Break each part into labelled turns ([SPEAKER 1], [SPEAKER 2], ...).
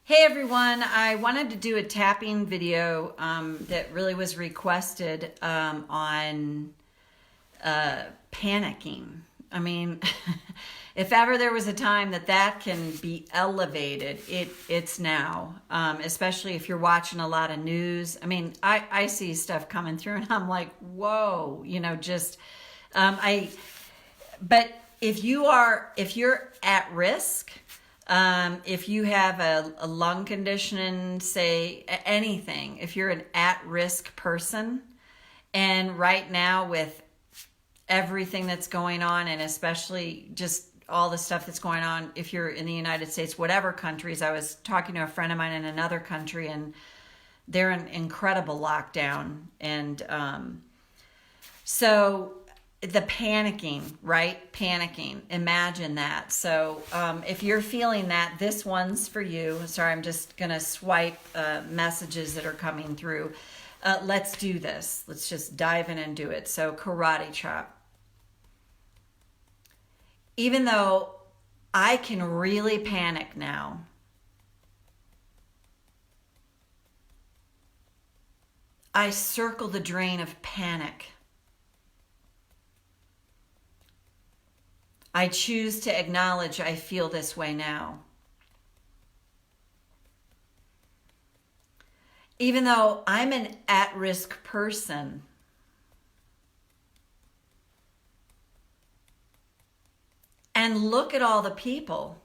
[SPEAKER 1] Hey everyone, I wanted to do a tapping video that really was requested on panicking. I mean, if ever there was a time that can be elevated, it's now. Especially if you're watching a lot of news. I mean, I see stuff coming through and I'm like, whoa, I. But if you're at risk. If you have a lung condition, say anything, if you're an at-risk person, and right now with everything that's going on, and especially just all the stuff that's going on, if you're in the United States, whatever countries, I was talking to a friend of mine in another country, and they're in incredible lockdown, and so the panicking, right? Panicking. Imagine that. So if you're feeling that, this one's for you. Sorry, I'm just going to swipe messages that are coming through. Let's do this. Let's just dive in and do it. So karate chop. Even though I can really panic now, I circle the drain of panic. I choose to acknowledge I feel this way now. Even though I'm an at-risk person, and look at all the people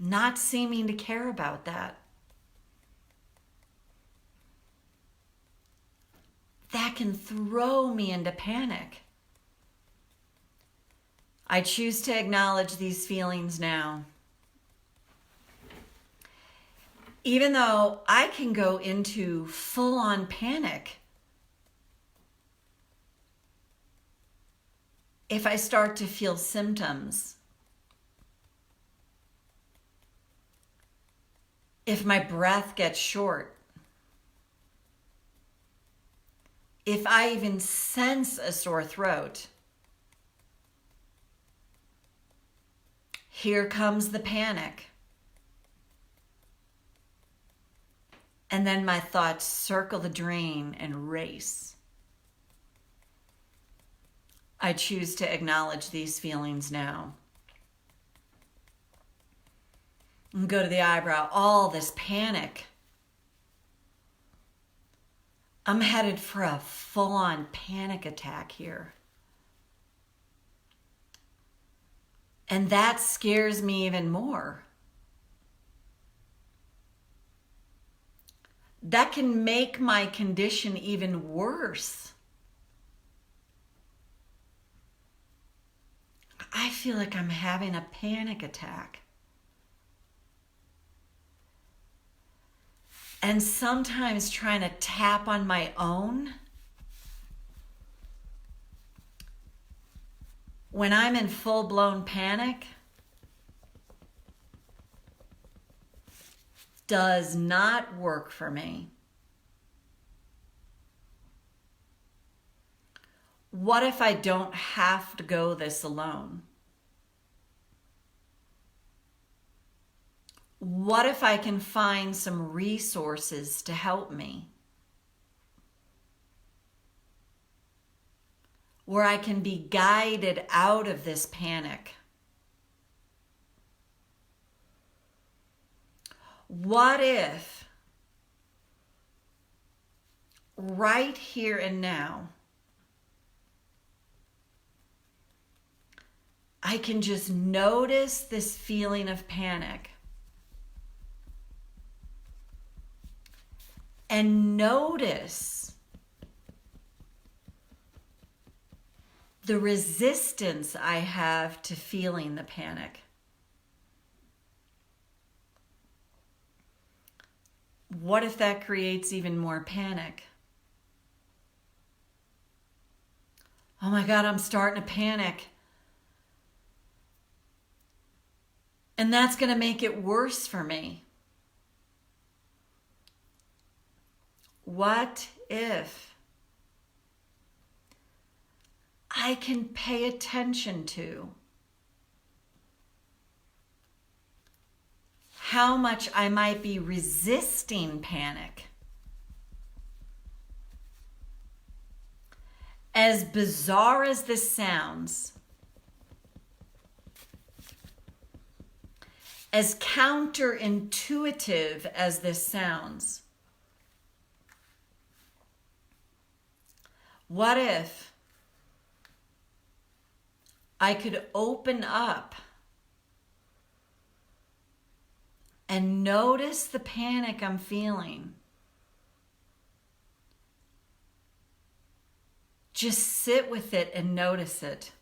[SPEAKER 1] not seeming to care about that. That can throw me into panic. I choose to acknowledge these feelings now. Even though I can go into full-on panic if I start to feel symptoms, if my breath gets short, if I even sense a sore throat. Here comes the panic. And then my thoughts circle the drain and race. I choose to acknowledge these feelings now. And go to the eyebrow. All this panic. I'm headed for a full-on panic attack here. And that scares me even more. That can make my condition even worse. I feel like I'm having a panic attack. And sometimes trying to tap on my own, when I'm in full-blown panic, does not work for me. What if I don't have to go this alone? What if I can find some resources to help me? Where I can be guided out of this panic. What if right here and now I can just notice this feeling of panic and notice the resistance I have to feeling the panic. What if that creates even more panic? Oh my God, I'm starting to panic. And that's going to make it worse for me. What if I can pay attention to how much I might be resisting panic. As bizarre as this sounds, as counterintuitive as this sounds, what if I could open up and notice the panic I'm feeling? Just sit with it and notice it.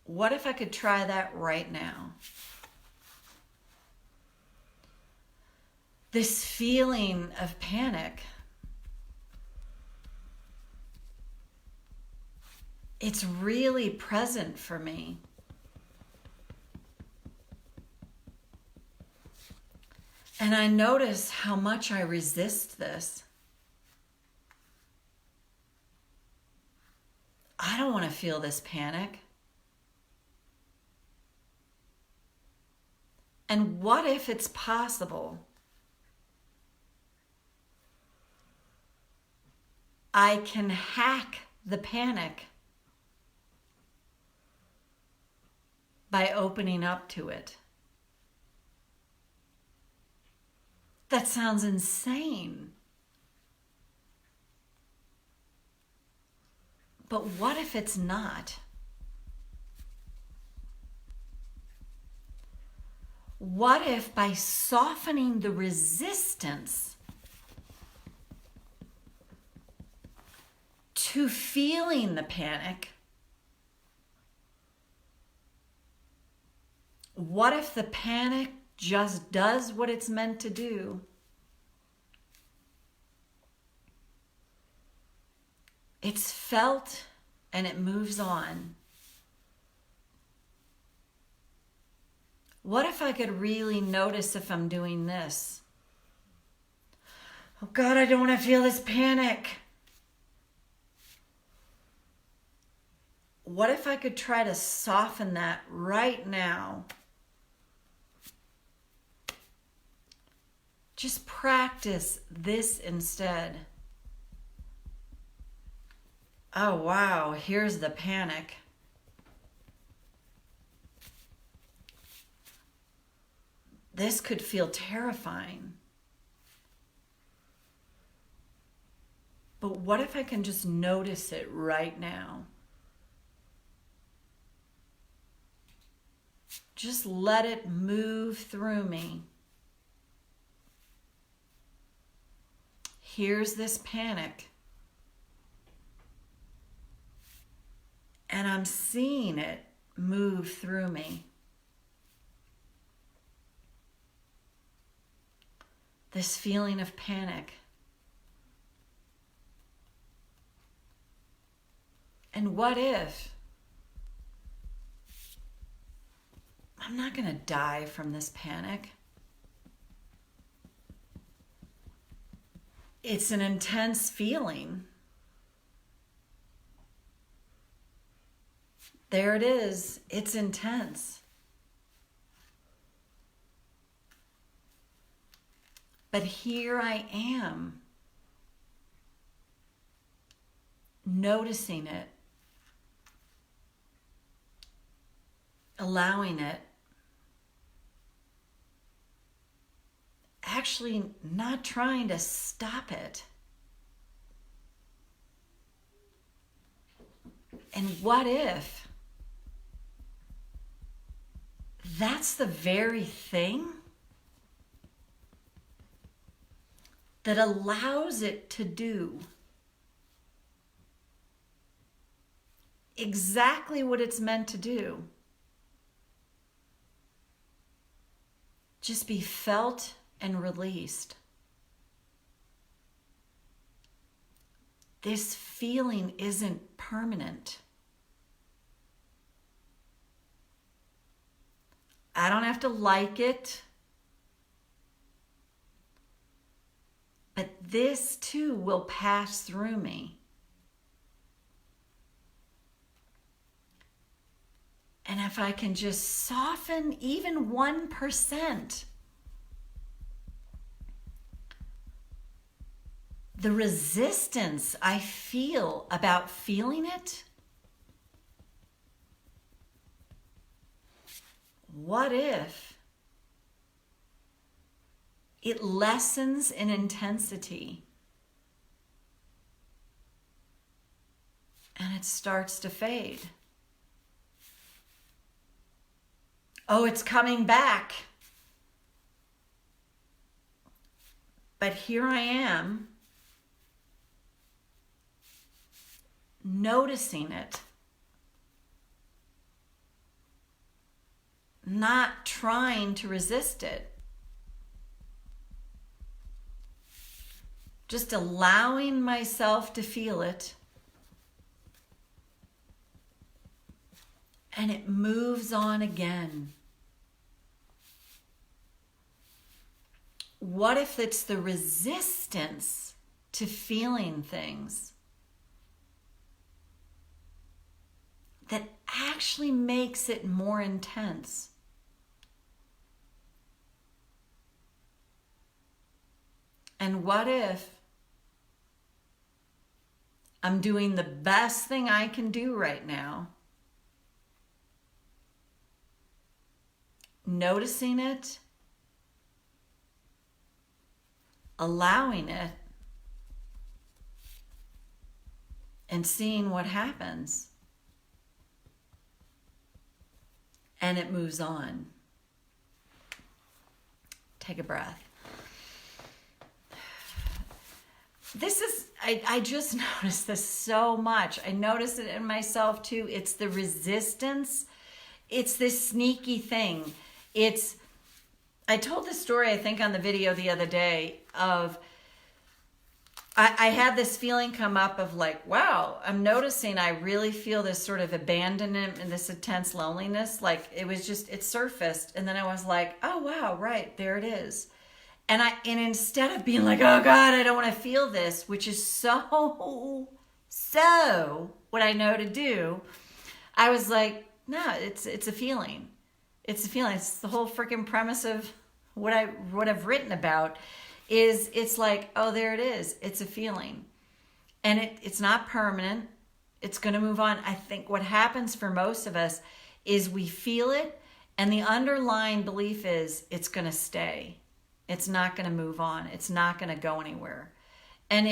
[SPEAKER 1] What if I could try that right now? This feeling of panic, it's really present for me. And I notice how much I resist this. I don't want to feel this panic. And what if it's possible I can hack the panic by opening up to it? That sounds insane. But what if it's not? What if by softening the resistance to feeling the panic, what if the panic just does what it's meant to do? It's felt and it moves on. What if I could really notice if I'm doing this? Oh God, I don't want to feel this panic. What if I could try to soften that right now? Just practice this instead. Oh wow, here's the panic. This could feel terrifying. But what if I can just notice it right now? Just let it move through me. Here's this panic. And I'm seeing it move through me. This feeling of panic. And what if I'm not going to die from this panic? It's an intense feeling. There it is. It's intense. But here I am, noticing it, allowing it, actually not trying to stop it. And what if that's the very thing that allows it to do exactly what it's meant to do? Just be felt and released. This feeling isn't permanent. I don't have to like it. But this too will pass through me. And And if I can just soften even 1%, the resistance I feel about feeling it, what if it lessens in intensity and it starts to fade? Oh, it's coming back. But here I am, noticing it, not trying to resist it, just allowing myself to feel it, and it moves on again. What if it's the resistance to feeling things that actually makes it more intense? And what if I'm doing the best thing I can do right now, noticing it, allowing it, and seeing what happens, and it moves on? Take a breath. This is, I just noticed this so much. I noticed it in myself too. It's the resistance. It's this sneaky thing. I told this story, I think, on the video the other day of, I had this feeling come up of like, wow, I'm noticing I really feel this sort of abandonment and this intense loneliness. Like it surfaced. And then I was like, oh, wow, right, there it is. And instead of being like, oh God, I don't want to feel this, which is so what I know to do, I was like, no, it's a feeling. It's a feeling. It's the whole freaking premise of what I've written about is it's like, oh, there it is. It's a feeling. And it's not permanent. It's going to move on. I think what happens for most of us is we feel it, and the underlying belief is it's going to stay. It's not going to move on. It's not going to go anywhere. And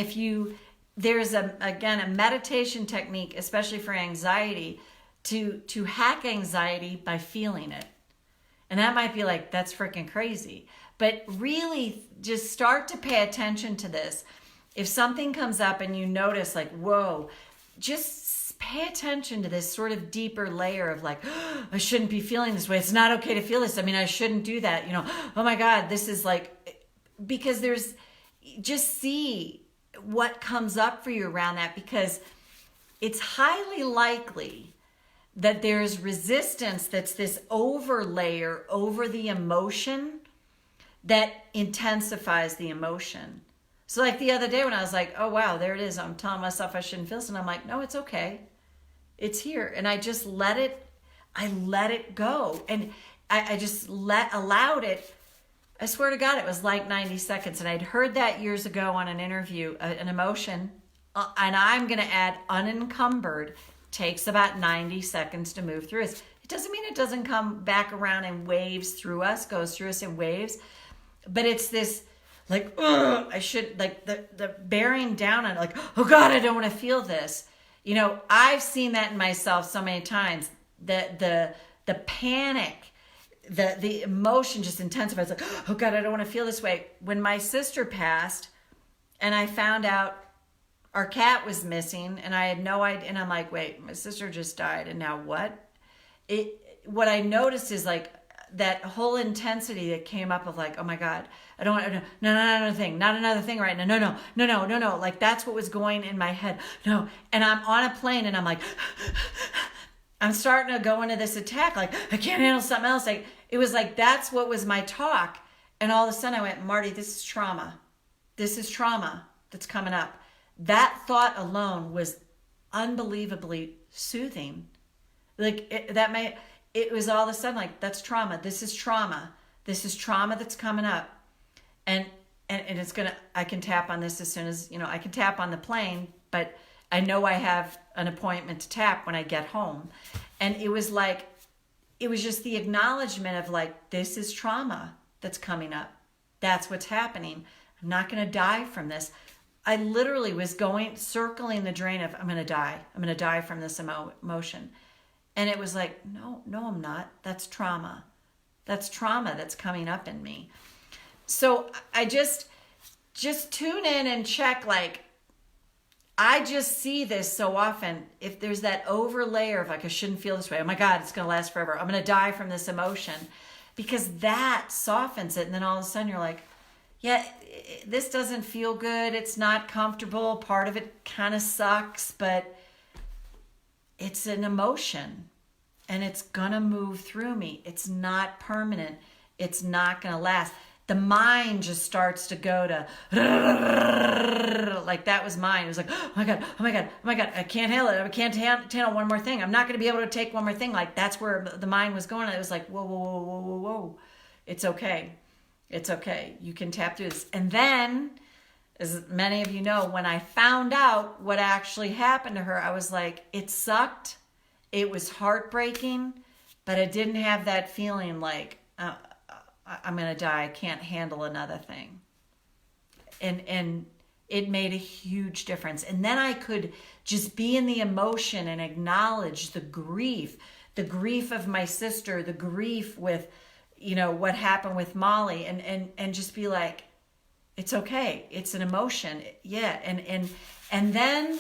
[SPEAKER 1] there's a meditation technique, especially for anxiety, to hack anxiety by feeling it. And that might be like, that's freaking crazy. But really just start to pay attention to this. If something comes up and you notice like, whoa, just pay attention to this sort of deeper layer of like, oh, I shouldn't be feeling this way. It's not okay to feel this. I mean, I shouldn't do that. Oh my God, this is like, because just see what comes up for you around that, because it's highly likely that there's resistance that's this overlayer over the emotion that intensifies the emotion. So like the other day when I was like, oh wow, there it is. I'm telling myself I shouldn't feel this. And I'm like, no, it's okay. It's here. And I just let it go. And I just allowed it. I swear to God, it was like 90 seconds. And I'd heard that years ago on an interview, an emotion, and I'm going to add unencumbered, takes about 90 seconds to move through us. It doesn't mean it doesn't come back around in waves through us, goes through us in waves. But it's this like, I should, like the bearing down on like, oh God, I don't want to feel this. I've seen that in myself so many times. The panic, the emotion just intensifies. Like, oh God, I don't want to feel this way. When my sister passed and I found out our cat was missing and I had no idea, and I'm like, wait, my sister just died and now what? What I noticed is like that whole intensity that came up of like, oh my God, I don't want, not another thing right now. No. Like that's what was going in my head. No. And I'm on a plane and I'm like, I'm starting to go into this attack. Like I can't handle something else. Like it was like, that's what was my talk. And all of a sudden I went, Marty, this is trauma. This is trauma that's coming up. That thought alone was unbelievably soothing. Like it was all of a sudden like, that's trauma. This is trauma. This is trauma that's coming up. And it's going to, I can tap on this as soon as, I can tap on the plane, but I know I have an appointment to tap when I get home. And it was like, it was just the acknowledgement of like, this is trauma that's coming up. That's what's happening. I'm not going to die from this. I literally was circling the drain of, I'm going to die. I'm going to die from this emotion. And it was like, no, I'm not. That's trauma. That's trauma that's coming up in me. So I just tune in and check, like, I just see this so often. If there's that overlayer of like, I shouldn't feel this way. Oh my God, it's going to last forever. I'm going to die from this emotion, because that softens it. And then all of a sudden you're like, yeah, this doesn't feel good. It's not comfortable. Part of it kind of sucks, but it's an emotion and it's going to move through me. It's not permanent. It's not going to last. The mind just starts to go to, like, that was mine. It was like, oh my God, I can't handle it. I can't handle one more thing. I'm not going to be able to take one more thing. Like, that's where the mind was going. It was like, whoa. It's okay. It's okay. You can tap through this. And then, as many of you know, when I found out what actually happened to her, I was like, it sucked. It was heartbreaking, but I didn't have that feeling like, I'm going to die. I can't handle another thing. And it made a huge difference. And then I could just be in the emotion and acknowledge the grief of my sister, the grief with, what happened with Molly, and just be like, it's okay. It's an emotion. Yeah. And then,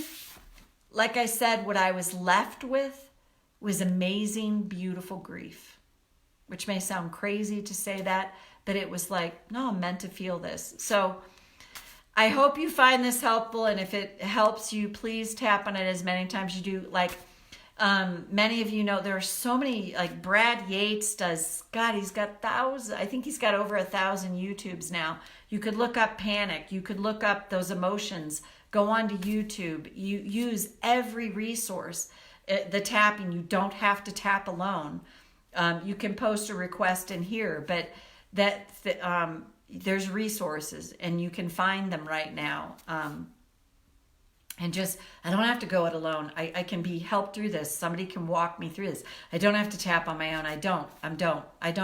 [SPEAKER 1] like I said, what I was left with was amazing, beautiful grief, which may sound crazy to say that, but it was like, no, I'm meant to feel this. So I hope you find this helpful. And if it helps you, please tap on it as many times you do. Like, many of you know, there are so many, like Brad Yates does, God, he's got thousands. I think he's got over 1,000 YouTubes now. You could look up panic. You could look up those emotions. Go on to YouTube. You use every resource. The tapping, you don't have to tap alone. You can post a request in here, but there's resources and you can find them right now. And just, I don't have to go it alone. I can be helped through this. Somebody can walk me through this. I don't have to tap on my own. I don't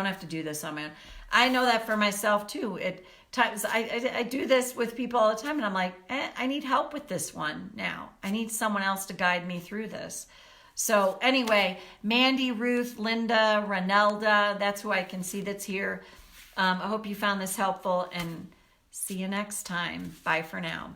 [SPEAKER 1] have to do this on my own. I know that for myself too. At times I do this with people all the time, and I'm like, I need help with this one now. I need someone else to guide me through this. So anyway, Mandy, Ruth, Linda, Ranelda, that's who I can see that's here. I hope you found this helpful, and see you next time. Bye for now.